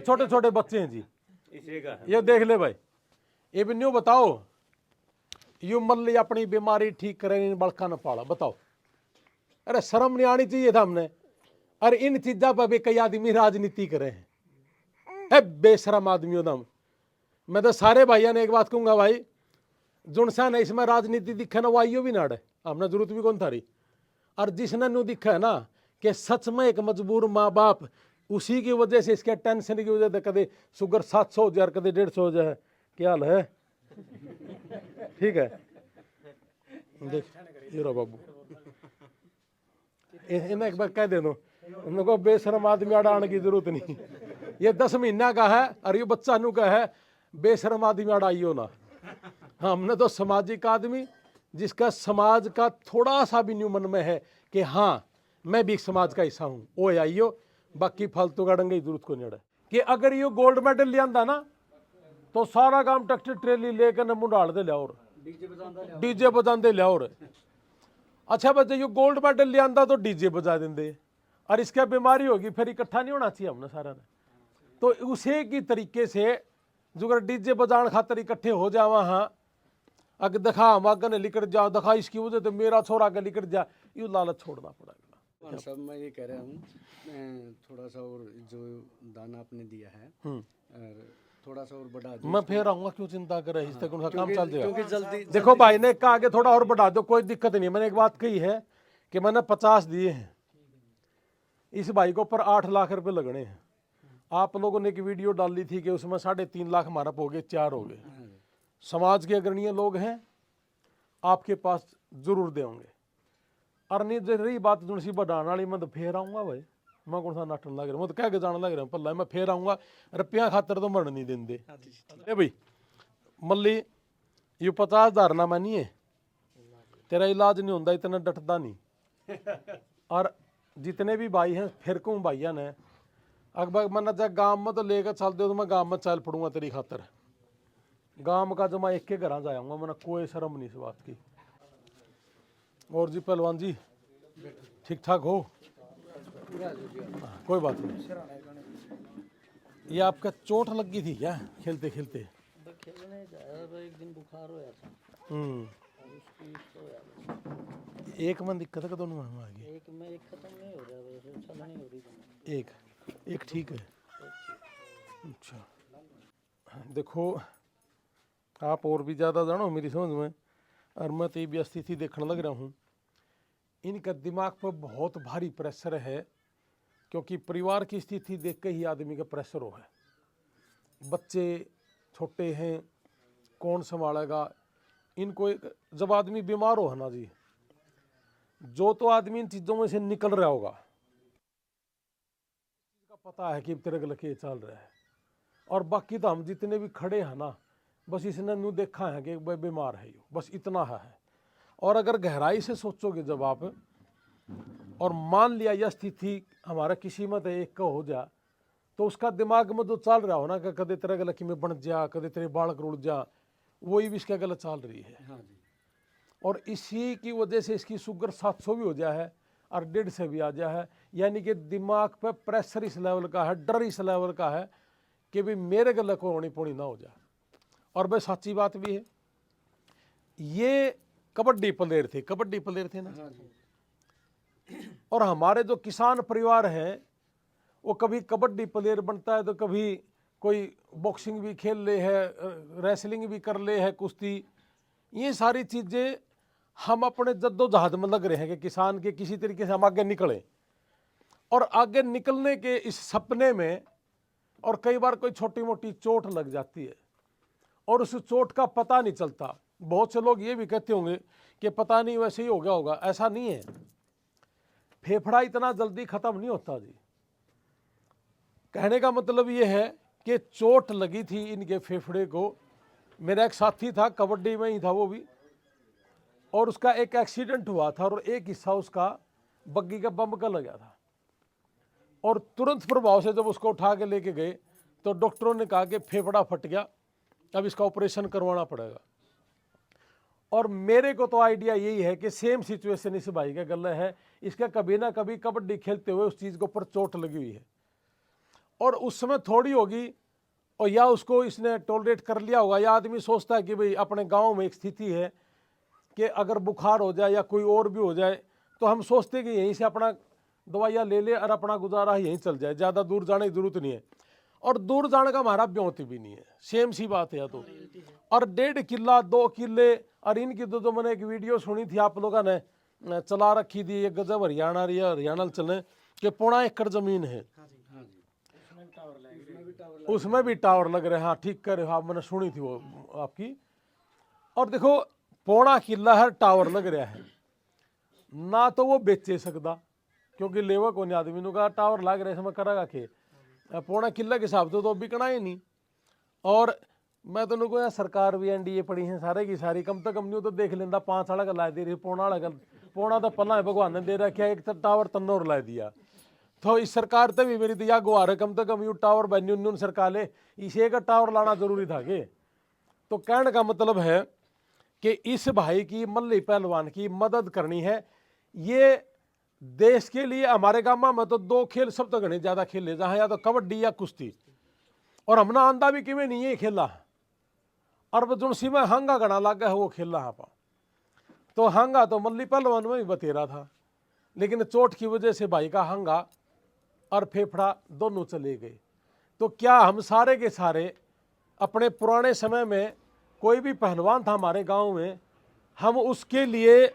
छोटे छोटे बच्चे हैं जी, इसी का है। ये देख ले भाई, ये भी न्यू बताओ, यू मल्ली अपनी बीमारी ठीक करे इन बड़का न पाला, बताओ। अरे शर्म नहीं आनी चाहिए था हमने। अरे इन चीजा पर भी कई आदमी राजनीति करे हैं, है बेशरम आदमियों दम। मैं तो सारे भाइयों ने एक बात कहूंगा भाई, जुनसा ने इसमें राजनीति दिखे ना वो आइयो भी नाड़े, हमने जरूरत भी कौन थारी। और जिसने नु दिखा है ना कि सच में एक मजबूर माँ बाप, उसी की वजह से, इसके टेंशन की वजह से कदे शुगर 700 हो जाए, कदे 150 हो जाए। क्या हाल है? ठीक है, देख ये रो बाबू, इन्हें एक बार कह दे दो, उनको बेशरम आदमी अड़ाने की जरूरत नहीं। ये 10 महीना का है और ये बच्चा नु का है, बेशरम आदमी अड़ाइयो ना। हमने तो सामाजिक आदमी, जिसका समाज का थोड़ा सा भी न्यू मन में है कि हाँ मैं भी एक समाज का हिस्सा हूं, वो आइयो। बाकी फालतू का डंगे की जरूरत को नहीं है कि अगर ये गोल्ड मेडल लिया ना तो सारा काम ट्रैक्टर ट्रेली लेकर न मुंडाल दे लिया, डीजे बजाते लिया। अच्छा बच्चे ये गोल्ड मेडल लिया तो डीजे बजा देंगे, और इसका बीमारी होगी फिर इकट्ठा नहीं होना चाहिए हमने सारा ने। तो उसे की तरीके से जो अगर डीजे बजान खातर इकट्ठे हो जावा, हाँ अगर दिखा हम आगे निकट जा, दिखा इसकी वजह तो मेरा छोरा आगे निकट जा, ये लालच छोड़ना पड़ेगा। सब मैं ये कह रहा हूँ थोड़ा सा और जो दाना आपने दिया है और थोड़ा सा और बढ़ा दो। मैं फिर आऊंगा, क्यों चिंता कर रहे हैं, इससे उनका काम चल क्योंकि जाएगा। जल्दी देखो भाई ने कहा आगे थोड़ा और बढ़ा दो, कोई दिक्कत नहीं। मैंने एक बात कही है कि मैंने 50 दिए हैं, इस भाई को ऊपर 8 लाख रुपए लगने हैं। आप लोगों ने एक वीडियो डाली थी कि उसमें 3.5 लाख हमारा हो गए, 4 हो गए। समाज के अग्रणीय लोग हैं, आपके पास जरूर देंगे। और नहीं रही बात जुनसी बढ़ाने वाली, मैं तो फिर आऊंगा भाई, मैं कौन सा नाटन लग रहा हूँ, मैं तो कह के जाने लग रहा हूँ पल्ला, मैं फिर आऊंगा। रुपया खातर तो मरण नहीं देंगे। ए भाई मल्ली ये 50,000 ना मानिए, तेरा इलाज नहीं होता, इतना डटता नहीं। और जितने भी भाई हैं फिर कहूँ भाइया ने, अकबर मैंने चाहे गाँव में तो लेकर चल दो तो मैं गाँव में चल पड़ूंगा तेरी खातर। गाँव का जो मैं एक के घर जाऊंगा, मैंने कोई शर्म नहीं इस बात की। और जी पहलवान जी ठीक ठाक हो? कोई बात नहीं। ये आपका चोट लगी थी क्या खेलते खेलते? खेलने जाया तो एक दिन बुखार होया था। और उसकी तो यार एक में दिक्कत है, दोनों में आ गई? एक में एक खत्म नहीं हो रहा, वैसे चल नहीं हो रही थी। एक ठीक है। अच्छा देखो, आप और भी ज़्यादा जानो मेरी समझ में, और मैं तो ये भी स्थिति देखने लग रहा हूँ, इनका दिमाग पर बहुत भारी प्रेशर है, क्योंकि परिवार की स्थिति देख के ही आदमी का प्रेशर हो है। बच्चे छोटे हैं, कौन संभालेगा इनको? जब आदमी बीमार हो है ना जी, जो तो आदमी इन चीज़ों में से निकल रहा होगा, का पता है कि तेरे गल के चल रहा है, और बाकी तो हम जितने भी खड़े हैं ना, बस इसने न्यू देखा है कि भाई बीमार है ये, बस इतना है। और अगर गहराई से सोचोगे जब आप, और मान लिया यह स्थिति हमारा किसी में तो एक का हो जा, तो उसका दिमाग में जो चल रहा हो ना कि कदे तेरा गलत में बन जा, कदे तेरे बाल रुड़ जा, वही भी इसका गलत चल रही है। और इसी की वजह से इसकी शुगर 700 भी हो जाए है और 150 से भी आ जाए है। यानी कि दिमाग पे प्रेशर इस लेवल का है, डर इस लेवल का है कि भाई मेरे गले को होनी पोनी ना हो जाए। और भाई सच्ची बात भी है, ये कबड्डी प्लेयर थे ना, और हमारे जो किसान परिवार हैं वो कभी कबड्डी प्लेयर बनता है तो कभी कोई बॉक्सिंग भी खेल ले है, रेसलिंग भी कर ले है, कुश्ती। ये सारी चीज़ें हम अपने जद्दोजहद में लग रहे हैं कि किसान के किसी तरीके से हम आगे निकलें, और आगे निकलने के इस सपने में और कई बार कोई छोटी मोटी चोट लग जाती है और उस चोट का पता नहीं चलता। बहुत से लोग ये भी कहते होंगे कि पता नहीं वैसे ही हो गया होगा, ऐसा नहीं है। फेफड़ा इतना जल्दी खत्म नहीं होता जी। कहने का मतलब ये है कि चोट लगी थी इनके फेफड़े को। मेरा एक साथी था, कबड्डी में ही था वो भी, और उसका एक एक्सीडेंट हुआ था और एक हिस्सा उसका बग्गी का बम का लगा था, और तुरंत प्रभाव से जब उसको उठा के लेके गए तो डॉक्टरों ने कहा कि फेफड़ा फट गया, अब इसका ऑपरेशन करवाना पड़ेगा। और मेरे को तो आइडिया यही है कि सेम सिचुएशन इस भाई का गले है, इसका कभी ना कभी कबड्डी खेलते हुए उस चीज़ के ऊपर चोट लगी हुई है। और उस समय थोड़ी होगी, और या उसको इसने टॉलरेट कर लिया होगा, या आदमी सोचता है कि भाई अपने गांव में एक स्थिति है कि अगर बुखार हो जाए या कोई और भी हो जाए तो हम सोचते हैं कि यहीं से अपना दवाइयाँ ले ले और अपना गुजारा यहीं चल जाए, ज़्यादा दूर जाने की जरूरत नहीं है। और दूर जाने का हमारा ब्योंत भी नहीं है, सेम सी बात है। तो और 1.5 किला 2 किले, और इनकी तो मैंने एक वीडियो सुनी थी आप लोगों ने चला रखी थी, एक गजब हरियाणा हरियाणा चले कि 0.5 एकड़ जमीन है, उसमें भी टावर लग रहे हैं। हाँ ठीक कर रहे हो आप, मैंने सुनी थी वो आपकी। और देखो 0.5 किला है, टावर लग रहा है ना, तो वो बेचे सकता क्योंकि लेवा को नहीं, आदमी ने कहा टावर लग रहा है इसमें करेगा के 0.5 किला के हिसाब से तो बिकना ही नहीं। और मैं तो को यार सरकार भी एनडीए पड़ी है सारे की सारी, कम से कम न्यू तो देख लेंदा 5 वाला का ला दे रही, 0.5 तो पल्ला है भगवान ने दे रखा है, एक तो टावर तन्नोर ला दिया। तो इस सरकार तभी मेरी दिया गुहार है, कम से कम यू टावर बन्यून सरकार ले, इसे का टावर लाना जरूरी था के। तो कहने का मतलब है कि इस भाई की मल्ली पहलवान की मदद करनी है। ये देश के लिए हमारे गांव में तो 2 खेल सब तो घने ज्यादा खेले, जहां या तो कबड्डी या कुश्ती, और हमने आंदा भी किमें नहीं है खेला, और जो सी में हांगा घना लागा है वो खेल रहा पा। तो हांगा तो मल्ली पहलवान में भी बतेरा था, लेकिन चोट की वजह से भाई का हांगा और फेफड़ा दोनों चले गए। तो क्या हम सारे के सारे अपने पुराने समय में कोई भी पहलवान था हमारे गांव में, हम उसके लिए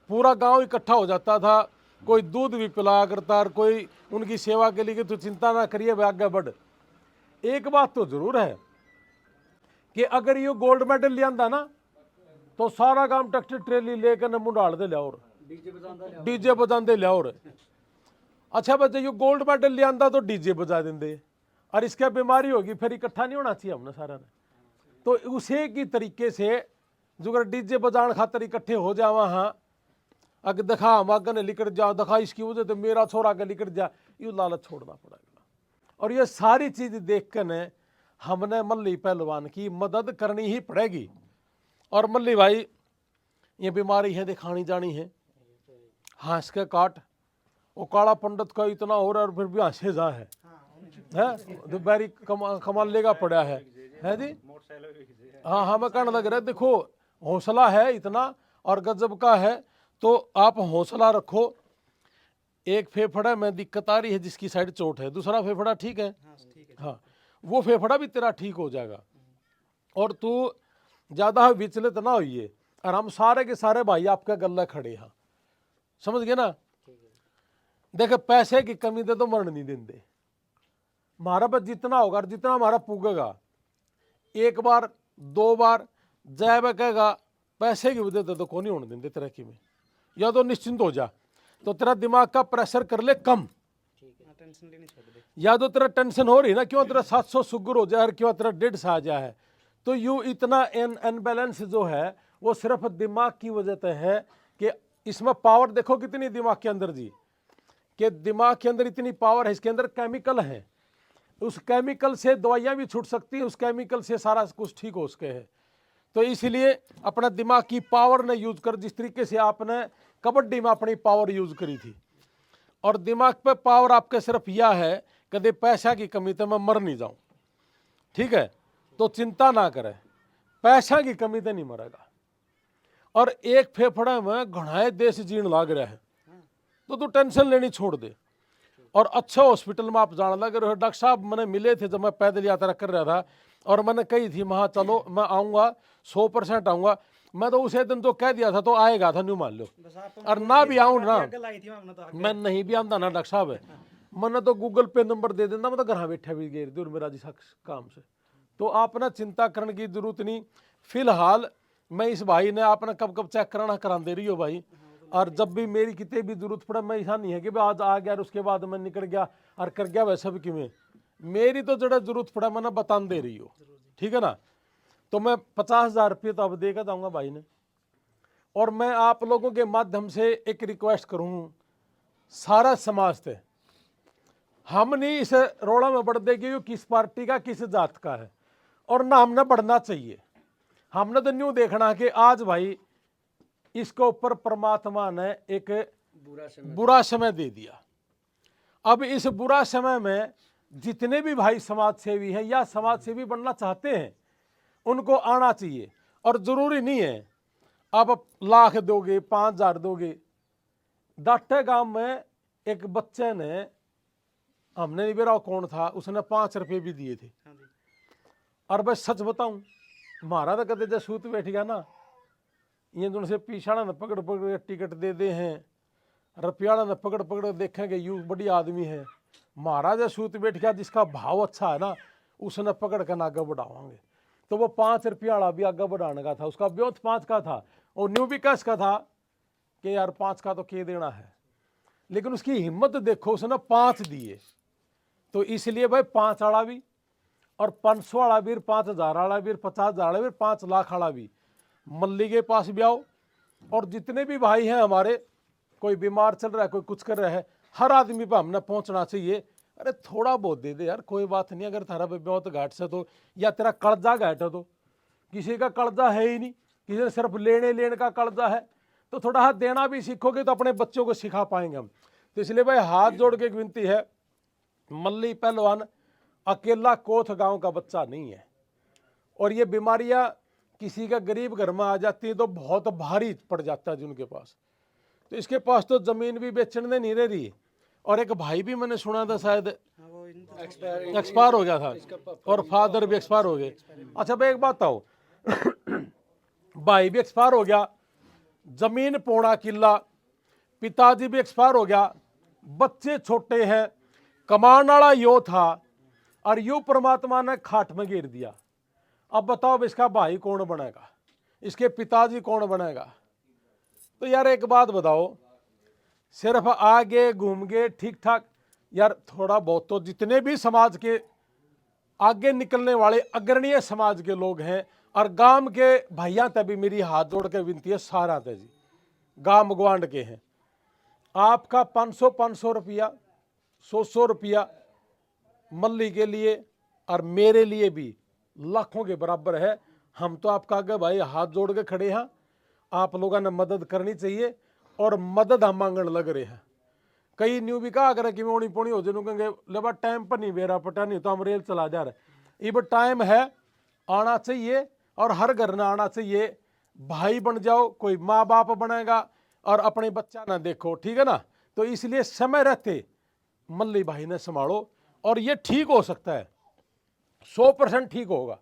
पूरा गांव इकट्ठा हो जाता था, कोई दूध भी पिलाया करता, और कोई उनकी सेवा के लिए कि तू चिंता ना करिए वे आगे बढ़। एक बात तो जरूर है कि अगर ये गोल्ड मेडल ले आंदा ना तो सारा गांव ट्रैक्टर ट्रेली लेकर मुंडाल दे लिया और डीजे बजाते लिया। और अच्छा बच्चे ये गोल्ड मेडल ले आंदा तो डीजे बजा देंगे, और इसका बीमारी होगी फिर इकट्ठा नहीं होना चाहिए हमने सारा ने। तो उसे की तरीके से जो अगर डीजे बजाने खातर इकट्ठे हो जावा, हाँ अगर दिखा हम आगे ने लिकट जा, दिखा इसकी वजह तो मेरा छोरा आगे लिकट जा, ये लालच छोड़ना पड़ेगा। और ये सारी चीज देख कर ने हमने मल्ली पहलवान की मदद करनी ही पड़ेगी। और मल्ली भाई ये बीमारी है दिखानी जानी है, हंस के काट, वो काला पंडित का इतना हो रहा है और फिर भी हंसे जा है दोपहरी कमाल लेगा पड़ा है जी। हाँ हाँ मैं कहने लग रहा है, देखो हौसला है इतना और गजब का है, तो आप हौसला रखो। एक फेफड़ा में दिक्कत आ रही है जिसकी साइड चोट है, दूसरा फेफड़ा ठीक है, हाँ वो फेफड़ा भी तेरा ठीक हो जाएगा। और तू ज्यादा विचलित ना होइए, और हम सारे के सारे भाई आपके गले खड़े हैं, समझ गए ना। देखे पैसे की कमी दे तो मरण नहीं देंगे, हमारा बस जितना होगा जितना हमारा पुगेगा, 1 बार 2 बार जय वे कहेगा पैसे की वजह तो कौन नहीं होने देंगे तरक्की में। या तो निश्चिंत हो जा, तो तेरा दिमाग का प्रेशर कर ले कम, या तो तेरा टेंशन हो रही ना क्यों तेरा 700 शुगर हो जाए और क्यों तेरा 150 आ जाए है, तो यू इतना अनबैलेंस जो है वो सिर्फ दिमाग की वजह से है। कि इसमें पावर देखो कितनी दिमाग के अंदर जी, कि दिमाग के अंदर इतनी पावर है, इसके अंदर केमिकल है, उस केमिकल से दवाइयाँ भी छूट सकती हैं, उस केमिकल से सारा कुछ ठीक हो सके है। तो इसलिए अपना दिमाग की पावर ने यूज कर, जिस तरीके से आपने कबड्डी में अपनी पावर यूज करी थी, और दिमाग पे पावर आपके सिर्फ यह है कदे पैसा की कमी तो मैं मर नहीं जाऊं, ठीक है, तो चिंता ना करे, पैसा की कमी तो नहीं मरेगा। और एक फेफड़े में घणाए देश जीण लाग रहा है, तो तू टेंशन लेनी छोड़ दे, और अच्छे हॉस्पिटल में आप जाने लगे रहे। डॉक्टर साहब मैंने मिले थे जब मैं पैदल यात्रा कर रहा था, और मैंने कही थी वहाँ चलो मैं आऊँगा 100% आऊँगा, मैं तो उसे दिन तो कह दिया था तो आएगा था, न्यू मान लो, और ना भी आऊँ ना, मैं नहीं भी आंदा ना डॉक्टर साहब, मैंने तो गूगल पे नंबर दे देना, मैं तो घर बैठे भी गए दूर मेरा जी काम से। तो आपने चिंता करने की जरूरत नहीं। फिलहाल मैं इस भाई ने आपने कब कब चेक कराना करा दे रही हो भाई, और जब भी मेरी कितने भी जरूरत पड़े, मैं ऐसा नहीं है कि आज आ गया और उसके बाद मैं निकल गया और कर गया वैसे भी कि मेरी तो जरा जरूरत पड़ा मैंने बता दे रही हो, ठीक है ना। तो मैं 50,000 रुपये तो अब देकर जाऊँगा भाई ने। और मैं आप लोगों के माध्यम से एक रिक्वेस्ट करूँ सारा समाज से, हम नहीं इस रोड़ा में बढ़ दे कि किस पार्टी का किस जात का है, और ना हमने बढ़ना चाहिए। हमने तो न्यू देखना कि आज भाई इसके ऊपर परमात्मा ने एक बुरा समय दे दिया। अब इस बुरा समय में जितने भी भाई समाज सेवी हैं या समाज सेवी बनना चाहते हैं उनको आना चाहिए। और जरूरी नहीं है आप लाख दोगे 5,000 दोगे। डाटे गांव में एक बच्चे ने, हमने नहीं बेरा कौन था, उसने 5 रुपये भी दिए थे। और मैं सच बताऊं, हमारा तो कदे जब सूत बैठ गया ना, ये उनसे पीछाड़ा न पकड़ पकड़ के टिकट दे दे हैं, रुपयाड़ा न पकड़ पकड़ देखेंगे यू बड़ी आदमी है। महाराज सूत बैठ गया, जिसका भाव अच्छा है ना उसने पकड़ कर आगे बढ़ावांगे। तो वो 5 रुपयाड़ा भी आगे बढ़ाने का था, उसका ब्योत 5 का था और न्यू भी कैश का था कि यार 5 का तो के देना है, लेकिन उसकी हिम्मत देखो, उसने 5 दिए। तो इसलिए भाई 5 वाला भी और 500 वाला भी, 5,000 वाला भी, 50,000 वाला भी, 5 लाख वाला भी मल्ली के पास भी आओ। और जितने भी भाई हैं हमारे, कोई बीमार चल रहा है, कोई कुछ कर रहा है, हर आदमी पर हमने पहुंचना चाहिए। अरे थोड़ा बहुत दे दे यार, कोई बात नहीं। अगर थारा बहुत घाट से तो, या तेरा कर्जा घाट है तो, किसी का कर्जा है ही नहीं, किसी ने सिर्फ लेने का कर्जा है, तो थोड़ा हाथ देना भी सीखोगे तो अपने बच्चों को सिखा पाएंगे हम। तो इसलिए भाई हाथ जोड़ के एक विनती है, मल्ली पहलवान अकेला कोथ गांव का बच्चा नहीं है। और ये बीमारियां किसी का गरीब घर में आ जाती है तो बहुत भारी पड़ जाता है जिनके पास। तो इसके पास तो जमीन भी बेचने नहीं रह रही। और एक भाई भी मैंने सुना था शायद एक्सपायर हो गया था, और फादर भी एक्सपायर हो गए। अच्छा भाई एक बात आओ, भाई भी एक्सपायर हो गया, जमीन 1.25 किला, पिताजी भी एक्सपायर हो गया, बच्चे छोटे हैं, कमाने वाला यो था और यू परमात्मा ने खाट में गिर दिया। अब बताओ इसका भाई कौन बनेगा, इसके पिताजी कौन बनेगा? तो यार एक बात बताओ, सिर्फ आगे घूम गए ठीक ठाक यार, थोड़ा बहुत तो जितने भी समाज के आगे निकलने वाले अग्रणीय समाज के लोग हैं और गांव के भाइयों तक भी मेरी हाथ जोड़ के विनती है, सारा तक जी गांव गवांड के हैं, आपका 500 रुपया 100 रुपया मल्ली के लिए और मेरे लिए भी लाखों के बराबर है। हम तो आपका आगे भाई हाथ जोड़ के खड़े हैं, आप लोगों ने मदद करनी चाहिए और मदद हम मांगने लग रहे हैं। कई न्यू भी कहा अगर कि मोनी पोनी हो जाए कहेंगे लेबा टाइम पर नहीं बेरा पटा नहीं तो हम रेल चला जा रहे। अब टाइम है, आना चाहिए और हर घर में आना चाहिए। भाई बन जाओ, कोई माँ बाप बनेगा और अपने बच्चा ना देखो, ठीक है ना। तो इसलिए समय रहते मल्ली भाई ने संभालो और ये ठीक हो सकता है, 100% ठीक होगा।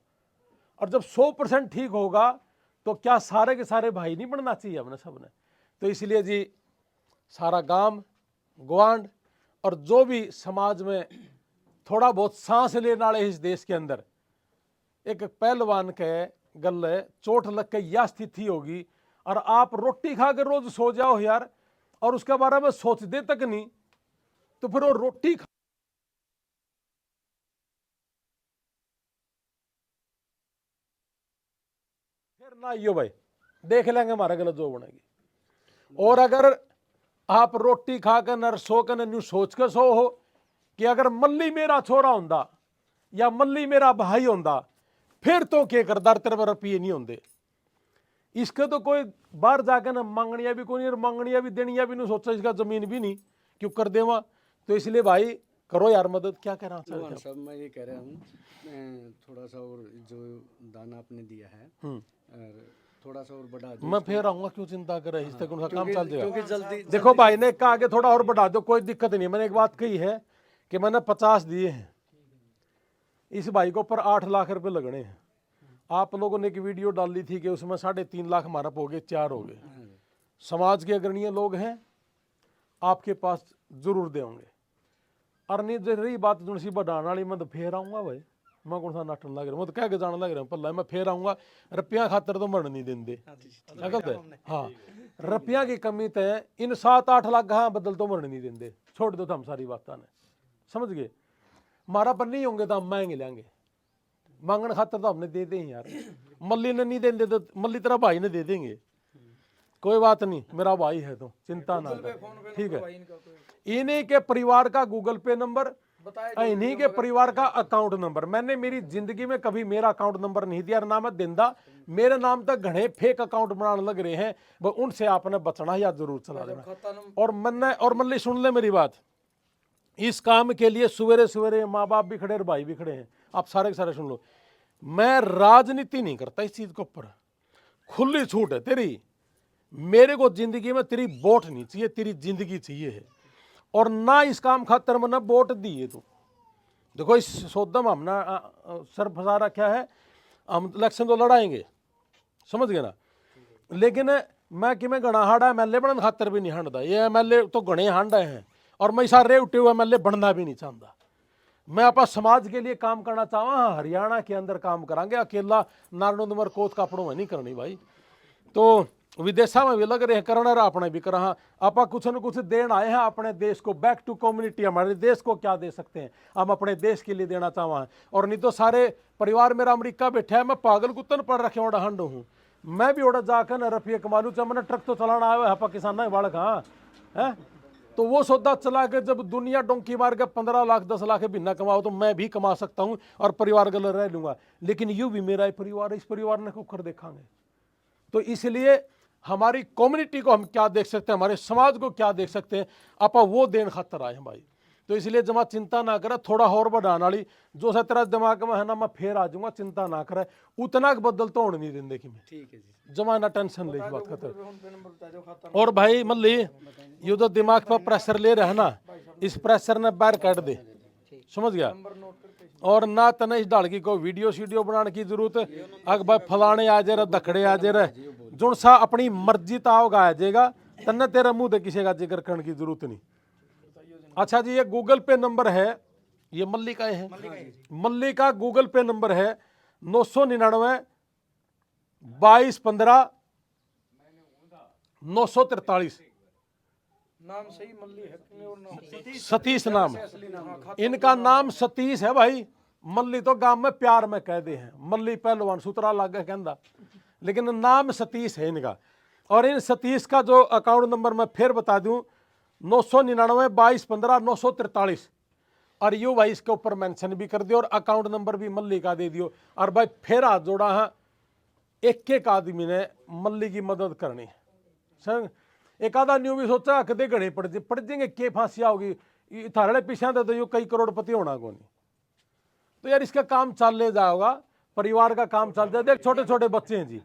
और जब 100% ठीक होगा तो क्या सारे के सारे भाई नहीं बनना चाहिए हमने सबने? तो इसलिए जी सारा गांव ग्वांड और जो भी समाज में थोड़ा बहुत सांस लेने वाले इस देश के अंदर, एक पहलवान के गले चोट लग के यह स्थिति होगी और आप रोटी खा के रोज सो जाओ यार और उसके बारे में सोचते तक नहीं, तो फिर वो रोटी फिर ना यो भाई देख लेंगे हमारा गलत जो बनेगी। और अगर आप रोटी खाकर नर सो कर न्यू सोच कर सो हो कि अगर मल्ली मेरा छोरा होंदा या मल्ली मेरा भाई होंदा फिर तो क्या करदार तेरे रुपये नहीं होंगे। इसके तो कोई बाहर जाकर ना मांगनिया भी कोई नहीं, मांगनिया भी देनिया भी नहीं सोचा, इसका जमीन भी नहीं क्यों कर देवा। तो इसलिए भाई करो यार मदद। क्या कह रहा हूँ सब मैं ये कह रहा हूँ, थोड़ा सा और जो दाना आपने दिया है और थोड़ा सा और बढ़ा दो। मैं फिर आऊंगा, क्यों चिंता कर रहे हैं, इस तक उनका काम चल जाएगा। जल्दी देखो भाई ने कहा आगे थोड़ा और बढ़ा दो, कोई दिक्कत नहीं। मैंने एक बात कही है कि मैंने 50 दिए हैं, इस भाई को ऊपर 8 लाख रुपए लगने हैं। आप लोगों ने एक वीडियो डाली थी कि उसमें 3.5 लाख हमारा हो गए, 4 हो गए। समाज के अग्रणीय लोग हैं, आपके पास जरूर देंगे। और नहीं रही बात जो सी बढ़ाने वाली, मैं तो फिर आऊंगा भाई, मैं कौन सा नाटन लग रहा, मैं तो कह के जाने लग रहा हूँ पल्ला, मैं फिर आऊंगा। रुपया खातर तो मरण नहीं देंगे, हाँ रुपया की कमी तो है, इन 7-8 लाख हाँ बदल तो मरण नहीं देंगे, छोड़ दो तो हम सारी बातें ने समझ गए। हमारा पर नहीं होंगे तो हम मांगे लेंगे, मांगने खातर तो हमने दे दें यार। मल्ली ने नहीं देंगे तो मल्ली तेरा भाई ने दे देंगे, कोई बात नहीं, मेरा भाई है तो चिंता ना कर, ठीक है। इन्हीं के परिवार का गूगल पे नंबर, इन्हीं के परिवार का अकाउंट नंबर। मैंने मेरी जिंदगी में कभी मेरा अकाउंट नंबर नहीं दिया, ना मैं देंदा। मेरे नाम तक घने फेक अकाउंट बनाने लग रहे हैं, वो उनसे आपने बचना या जरूर चला देना। और मल्ली सुन ले मेरी बात, इस काम के लिए सवेरे सवेरे माँ बाप भी खड़े और भाई भी खड़े हैं, आप सारे के सारे सुन लो। मैं राजनीति नहीं करता इस चीज के ऊपर, खुली छूट है तेरी। मेरे को जिंदगी में तेरी वोट नहीं चाहिए, तेरी जिंदगी चाहिए है। और ना इस काम खातर मैंने वोट दी है तू। देखो इस सौदम हमने सर फंसा रखा है, हम इलेक्शन तो लड़ाएंगे, समझ गए ना। लेकिन मैं कि मैं घना हाड़ा एमएलए बनने खातर भी नहीं हांडदा, ये एमएलए तो घने हांडे हैं और मैं सारे उठे हुए एमएलए बनना भी नहीं चाहता। मैं अपना समाज के लिए काम करना चाहवा, हाँ हरियाणा के अंदर काम करांगे, अकेला नारनोंदमर कोत कापड़ों में नहीं करनी भाई। तो विदेशा में भी लग रहे हैं करना, अपने भी करा, आप कुछ न कुछ देना आए हैं अपने देश को, बैक टू कम्युनिटी। हमारे देश को क्या दे सकते हैं हम अपने देश के लिए देना चाहवा है। और नहीं तो सारे परिवार मेरा अमेरिका बैठा है, मैं पागल कुत्तन पढ़ रखे ओडा हंड हूँ, मैं भी ओडा जाकर न रफिया कमालू चाहे मैंने ट्रक तो चलाना आया है पाकिस्तान में बाढ़ कहाँ है। तो वो सौदा चला के जब दुनिया डोंकी मार के 15 लाख 10 लाख बिना कमाओ तो मैं भी कमा सकता हूँ और परिवार गल रह लूंगा। लेकिन यूं भी मेरा ही परिवार, इस परिवार ने कुकर देखांगे। तो इसलिए हमारी कम्युनिटी को हम क्या देख सकते हैं, हमारे समाज को क्या देख सकते हैं, आप वो देन खातर आए हैं भाई। तो इसलिए जमा चिंता ना करे, थोड़ा और बढ़ाने वाली जो सा तेरा दिमाग में है ना, मैं फिर आ जाऊंगा, चिंता ना करे, उतना बदल तो होने नहीं देंगे कि मैं। ठीक है जी। जमा ना टेंशन ले इस बात खातर। और भाई मल्ली ये जो दिमाग पर प्रेशर ले रहा है ना, इस प्रेशर ने बाहर काट दे, समझ गया। और ना तने इस डाल की कोई वीडियो बनाने की जरूरत, अगर भाई फलाने आ जाए दखड़े आ जाए जो सा अपनी मर्जी ताव गा जाएगा, तन्ने तेरा मुंह दे किसी का जिक्र करने की जरूरत नहीं। अच्छा जी, ये गूगल पे नंबर है, ये मल्ली का है, मल्ली का गूगल पे नंबर है 999 22 15 943। नाम सही मल्ली है और नाम सतीश नाम, इनका नाम सतीश है भाई। मल्ली तो गांव में प्यार में कह दे हैं, मल्ली पहलवान सूत्रा लागे कहंदा, लेकिन नाम सतीश है इनका। और इन सतीश का जो अकाउंट नंबर मैं फिर बता दूं, 999 22 15 943। और यू भाई इसके ऊपर मेंशन भी कर दियो और अकाउंट नंबर भी मल्ली का दे दियो। और भाई फिर हाथ जोड़ा है, एक एक आदमी ने मल्ली की मदद करनी है। सर एक आधा न्यू भी सोचा कदे घने पड़ जाएंगे, के फांसिया होगी थारे पीछा तो यू कई करोड़पति होना को नहीं। तो यार इसका काम चल ले जाएगा, परिवार का काम चल जाए। देख छोटे छोटे बच्चे हैं जी,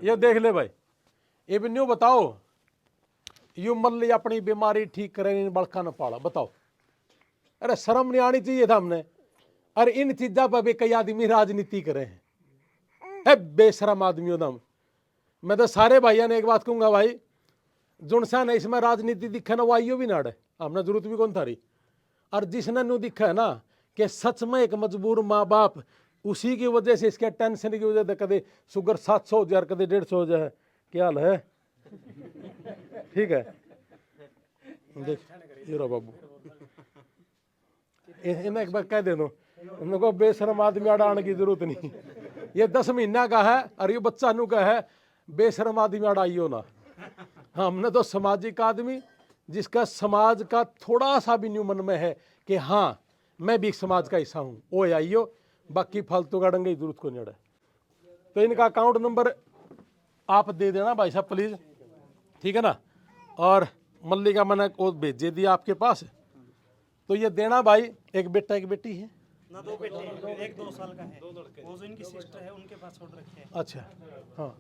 ये देख ले भाई, ये भी न्यू बताओ, यू मल्ली अपनी बीमारी ठीक करे इन बड़का न पाला, बताओ। अरे शर्म नहीं आनी चाहिए था हमने। अरे इन चीजा पर भी कई आदमी राजनीति करे हैं, बेशरम आदमियों दम। मैं तो सारे भाइयों ने एक बात कहूंगा भाई, जुनसा ने इसमें राजनीति दिखा ना, वो आइयो भी नाड़े, हमने जरूरत भी कौन थारी। और जिसने नु दिखा है ना कि सच में एक मजबूर माँ बाप, उसी की वजह से, इसके टेंशन की वजह से कदे शुगर 700 हो जाए, कदे 150 हो जाए, क्या हाल है, ठीक है। देख ये रो बाबू, इन्हें एक बार कह दे दो, उनको बेशरम आदमी आने की जरूरत नहीं। ये 10 महीना का है और ये बच्चा नु का है, बेशरम आदमी आड़ाइयो ना। हमने तो सामाजिक आदमी, जिसका समाज का थोड़ा सा भी न्यू मन में है कि हाँ मैं भी समाज का हिस्सा हूँ, वो आइयो, बाकी फालतू का डंगे की जरूरत को नहीं है। तो इनका अकाउंट नंबर आप दे देना भाई साहब प्लीज, ठीक है ना। और मल्ली का मैंने वो भेजे दिया आपके पास, तो ये देना भाई। एक बेटा एक बेटी है ना, 2 बेटे हैं, एक 2 साल का है, 2 लड़के, वो जो इनकी सिस्टर है उनके पास छोड़ रखे हैं। अच्छा हाँ,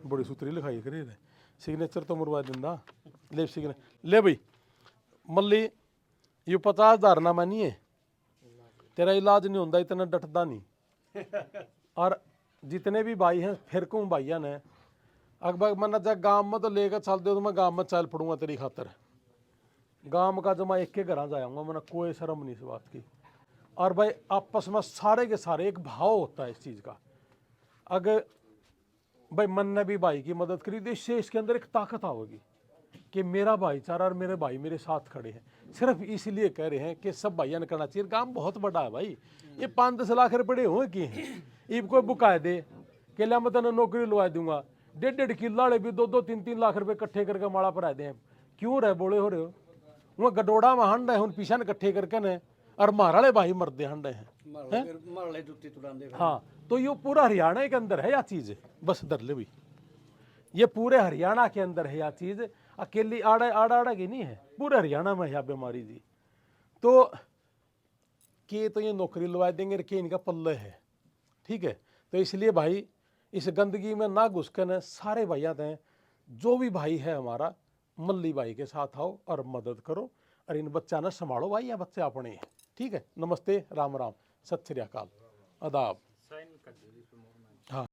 बड़ी सूत्री लिखाई करे, सिग्नेचर तो मुरवा दिंदा, ले सिग्ने ले भाई। मल्ली ये 50,000 ना मानी है, तेरा इलाज नहीं होता, इतना डटदा नहीं। और जितने भी भाई हैं फिरकूँ भाइया ने, अकबर मना चाहे गांव में तो लेकर चल दो, तो मैं गांव में चल पड़ूंगा तेरी खातर। गांव का जमा एक के घर जाऊंगा, मैंने कोई शर्म नहीं इस बात की। और भाई आपस में सारे के सारे एक भाव होता है इस चीज़ का। अगर भाई मन ने भी भाई की मदद करी तो इससे इसके अंदर एक ताकत आओगी कि मेरा भाईचारा और मेरे भाई मेरे साथ खड़े हैं। सिर्फ इसलिए कह रहे हैं कि सब भाइयों ने करना चाहिए। काम बहुत बड़ा है भाई, ये 5-10 लाख रुपये हुए कि इब कोई बुकाए दे कि लिया मैं तेने नौकरी लगा दूंगा, 1.5 किलो वाले भी 2-2, 3-3 लाख रुपये इकट्ठे करके माड़ा पर आए हैं। क्यों रहे बोले हो रहे हो, वह गडोड़ा में हंड है उन पीछा ने इकट्ठे करके ने, और माराले भाई मरदे हंडे हैं। हाँ, तो ये पूरा हरियाणा के अंदर है यह चीज, बस दर ले भी, ये पूरे हरियाणा के अंदर है यह चीज। अकेली आड़ा आड़ा आड़ा की नहीं है, पूरे हरियाणा में यह बीमारी जी। तो के तो ये नौकरी लगा देंगे, के इनका पल्ले है, ठीक है। तो इसलिए भाई इस गंदगी में ना घुस कर सारे भाइयाँ थे, जो भी भाई है हमारा मल्ली भाई के साथ आओ और मदद करो और इन बच्चा ने संभालो भाई, या बच्चे अपने हैं, ठीक है। नमस्ते, राम राम, सत श्री अकाल, आदाब।